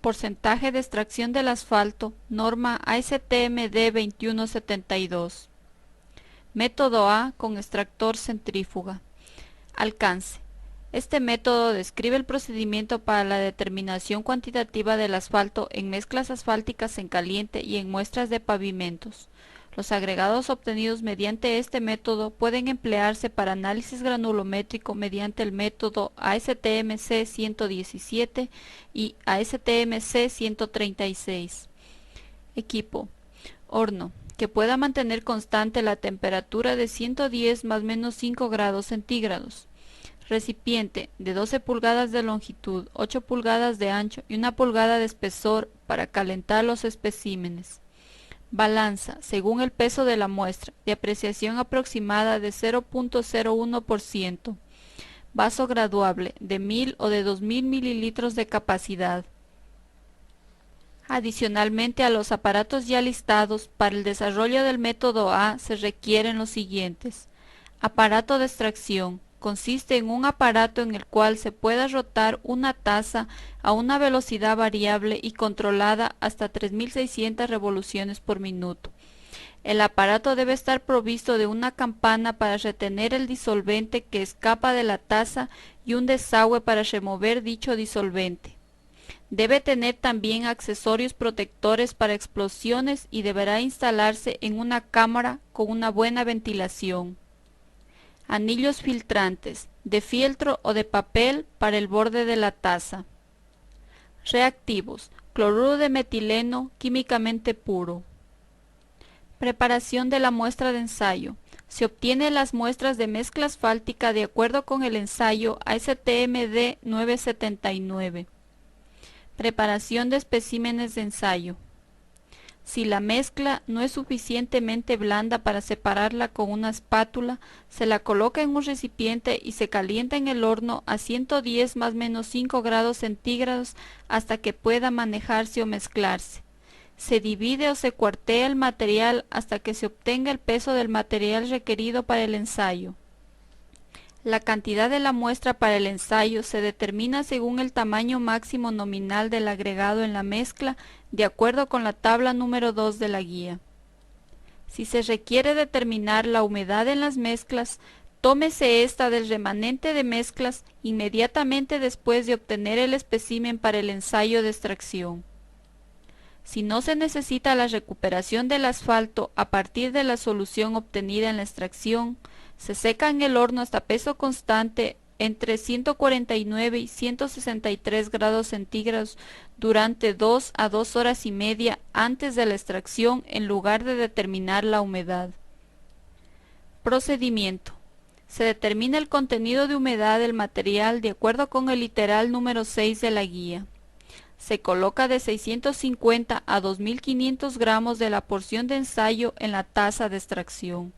Porcentaje de extracción del asfalto, norma ASTM-D 2172. Método A con extractor centrífuga. Alcance. Este método describe el procedimiento para la determinación cuantitativa del asfalto en mezclas asfálticas en caliente y en muestras de pavimentos. Los agregados obtenidos mediante este método pueden emplearse para análisis granulométrico mediante el método ASTM-C 117 y ASTM-C 136. Equipo. Horno, que pueda mantener constante la temperatura de 110 más menos 5 grados centígrados. Recipiente de 12 pulgadas de longitud, 8 pulgadas de ancho y 1 pulgada de espesor para calentar los especímenes. Balanza, según el peso de la muestra, de apreciación aproximada de 0.01%. Vaso graduable, de 1000 o de 2000 mililitros de capacidad. Adicionalmente a los aparatos ya listados, para el desarrollo del método A se requieren los siguientes. Aparato de extracción. Consiste en un aparato en el cual se pueda rotar una taza a una velocidad variable y controlada hasta 3600 revoluciones por minuto. El aparato debe estar provisto de una campana para retener el disolvente que escapa de la taza y un desagüe para remover dicho disolvente. Debe tener también accesorios protectores para explosiones y deberá instalarse en una cámara con una buena ventilación. Anillos filtrantes, de fieltro o de papel para el borde de la taza. Reactivos, cloruro de metileno químicamente puro. Preparación de la muestra de ensayo. Se obtienen las muestras de mezcla asfáltica de acuerdo con el ensayo ASTM-D 979. Preparación de especímenes de ensayo. Si la mezcla no es suficientemente blanda para separarla con una espátula, se la coloca en un recipiente y se calienta en el horno a 110 más menos 5 grados centígrados hasta que pueda manejarse o mezclarse. Se divide o se cuartea el material hasta que se obtenga el peso del material requerido para el ensayo. La cantidad de la muestra para el ensayo se determina según el tamaño máximo nominal del agregado en la mezcla, de acuerdo con la tabla número 2 de la guía. Si se requiere determinar la humedad en las mezclas, tómese esta del remanente de mezclas inmediatamente después de obtener el espécimen para el ensayo de extracción. Si no se necesita la recuperación del asfalto a partir de la solución obtenida en la extracción, se seca en el horno hasta peso constante entre 149 y 163 grados centígrados durante 2 a 2 horas y media antes de la extracción en lugar de determinar la humedad. Procedimiento. Se determina el contenido de humedad del material de acuerdo con el literal número 6 de la guía. Se coloca de 650 a 2500 gramos de la porción de ensayo en la taza de extracción.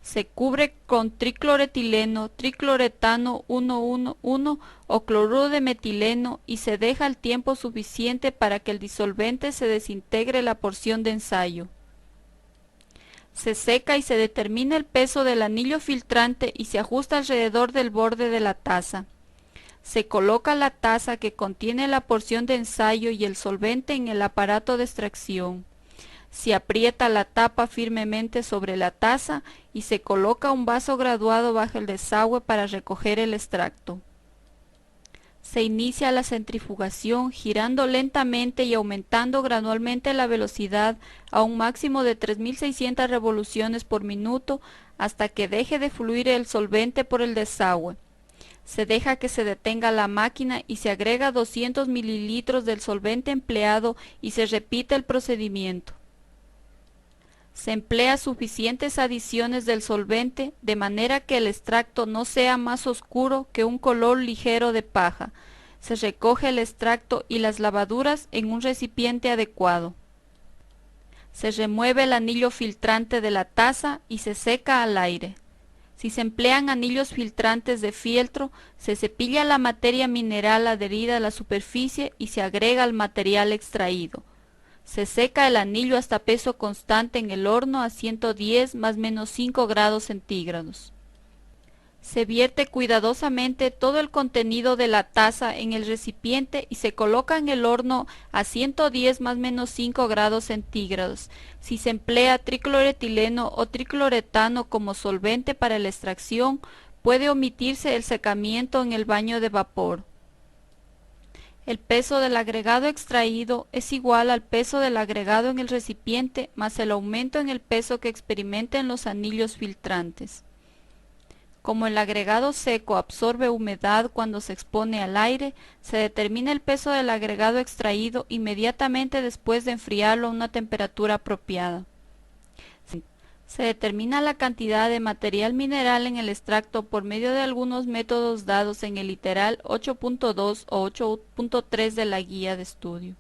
Se cubre con tricloretileno, tricloretano 111 o cloruro de metileno y se deja el tiempo suficiente para que el disolvente se desintegre la porción de ensayo. Se seca y se determina el peso del anillo filtrante y se ajusta alrededor del borde de la taza. Se coloca la taza que contiene la porción de ensayo y el solvente en el aparato de extracción. Se aprieta la tapa firmemente sobre la taza y se coloca un vaso graduado bajo el desagüe para recoger el extracto. Se inicia la centrifugación girando lentamente y aumentando gradualmente la velocidad a un máximo de 3600 revoluciones por minuto hasta que deje de fluir el solvente por el desagüe. Se deja que se detenga la máquina y se agrega 200 mililitros del solvente empleado y se repite el procedimiento. Se emplea suficientes adiciones del solvente de manera que el extracto no sea más oscuro que un color ligero de paja. Se recoge el extracto y las lavaduras en un recipiente adecuado. Se remueve el anillo filtrante de la taza y se seca al aire. Si se emplean anillos filtrantes de fieltro, se cepilla la materia mineral adherida a la superficie y se agrega al material extraído. Se seca el anillo hasta peso constante en el horno a 110 más menos 5 grados centígrados. Se vierte cuidadosamente todo el contenido de la taza en el recipiente y se coloca en el horno a 110 más menos 5 grados centígrados. Si se emplea tricloretileno o tricloretano como solvente para la extracción, puede omitirse el secamiento en el baño de vapor. El peso del agregado extraído es igual al peso del agregado en el recipiente más el aumento en el peso que experimenten los anillos filtrantes. Como el agregado seco absorbe humedad cuando se expone al aire, se determina el peso del agregado extraído inmediatamente después de enfriarlo a una temperatura apropiada. Se determina la cantidad de material mineral en el extracto por medio de algunos métodos dados en el literal 8.2 o 8.3 de la guía de estudio.